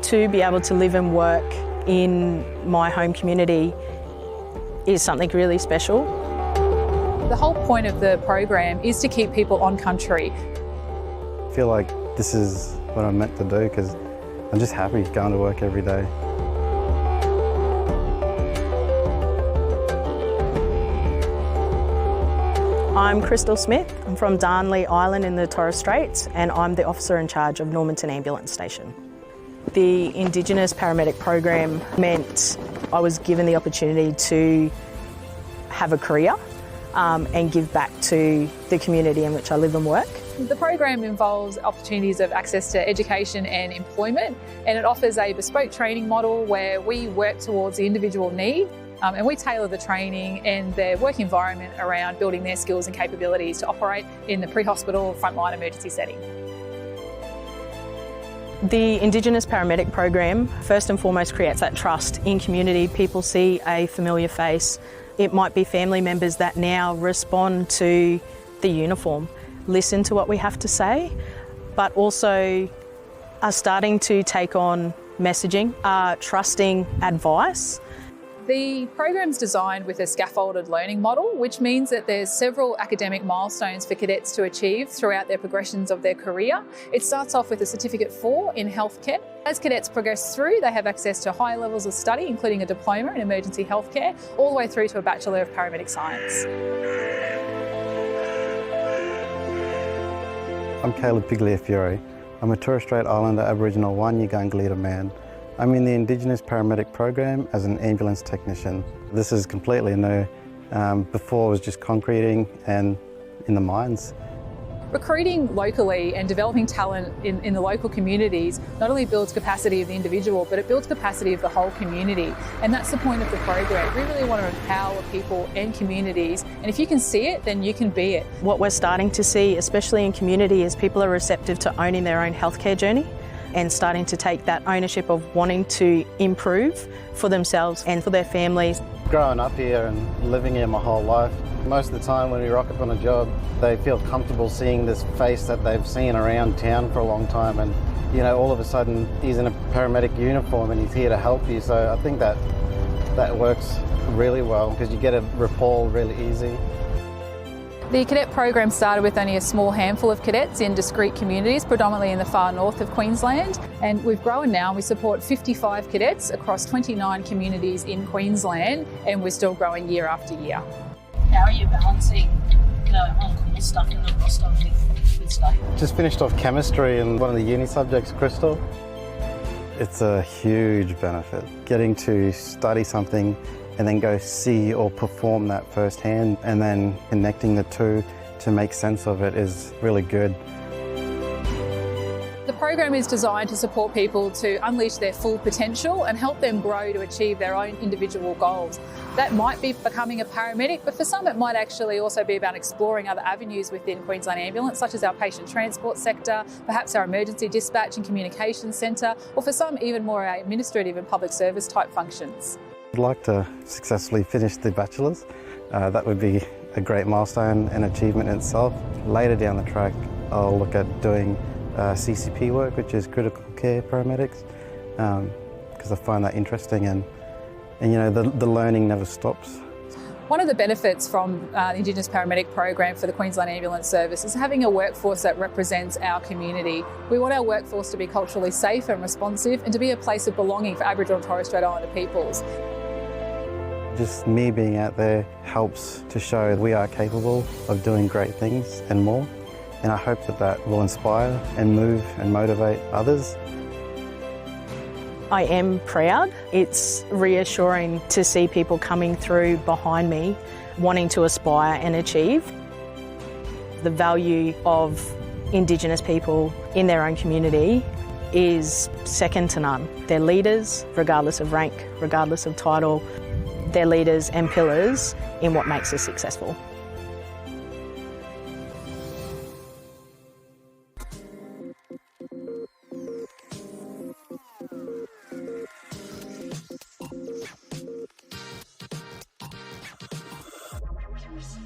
To be able to live and work in my home community is something really special. The whole point of the program is to keep people on country. I feel like this is what I'm meant to do because I'm just happy going to work every day. I'm Crystal Smith. I'm from Darnley Island in the Torres Straits, and I'm the officer in charge of Normanton Ambulance Station. The Indigenous paramedic program meant I was given the opportunity to have a career and give back to the community in which I live and work. The program involves opportunities of access to education and employment, and it offers a bespoke training model where we work towards the individual need and we tailor the training and the work environment around building their skills and capabilities to operate in the pre-hospital frontline emergency setting. The Indigenous paramedic program first and foremost creates that trust in community. People see a familiar face. It might be family members that now respond to the uniform, listen to what we have to say, but also are starting to take on messaging, are trusting advice. The program's designed with a scaffolded learning model, which means that there's several academic milestones for cadets to achieve throughout their progressions of their career. It starts off with a Certificate 4 in healthcare. As cadets progress through, they have access to high levels of study, including a diploma in emergency healthcare, all the way through to a Bachelor of Paramedic Science. I'm Caleb Pigliafiore. I'm a Torres Strait Islander Aboriginal 1 Yugunga Leader man. I'm in the Indigenous paramedic program as an ambulance technician. This is completely new. Before it was just concreting and in the mines. Recruiting locally and developing talent in the local communities not only builds capacity of the individual, but it builds capacity of the whole community. And that's the point of the program. We really want to empower people and communities, and if you can see it, then you can be it. What we're starting to see, especially in community, is people are receptive to owning their own healthcare journey and starting to take that ownership of wanting to improve for themselves and for their families. Growing up here and living here my whole life, most of the time when we rock up on a job, they feel comfortable seeing this face that they've seen around town for a long time, and you know, all of a sudden he's in a paramedic uniform and he's here to help you. So I think that works really well because you get a rapport really easy. The cadet program started with only a small handful of cadets in discrete communities, predominantly in the far north of Queensland, and we've grown now and we support 55 cadets across 29 communities in Queensland, and we're still growing year after year. How are you balancing on-call stuff in the roster with stuff? Just finished off chemistry and one of the uni subjects, Crystal. It's a huge benefit. Getting to study something and then go see or perform that firsthand, and then connecting the two to make sense of it is really good. The program is designed to support people to unleash their full potential and help them grow to achieve their own individual goals. That might be becoming a paramedic, but for some it might actually also be about exploring other avenues within Queensland Ambulance, such as our patient transport sector, perhaps our emergency dispatch and communications centre, or for some even more administrative and public service type functions. I'd like to successfully finish the bachelor's. That would be a great milestone and achievement in itself. Later down the track, I'll look at doing CCP work, which is critical care paramedics, because I find that interesting, and you know, the learning never stops. One of the benefits from the Indigenous paramedic program for the Queensland Ambulance Service is having a workforce that represents our community. We want our workforce to be culturally safe and responsive and to be a place of belonging for Aboriginal and Torres Strait Islander peoples. Just me being out there helps to show we are capable of doing great things and more, and I hope that will inspire and move and motivate others. I am proud. It's reassuring to see people coming through behind me wanting to aspire and achieve. The value of Indigenous people in their own community is second to none. They're leaders, regardless of rank, regardless of title. They're leaders and pillars in what makes us successful. Yes.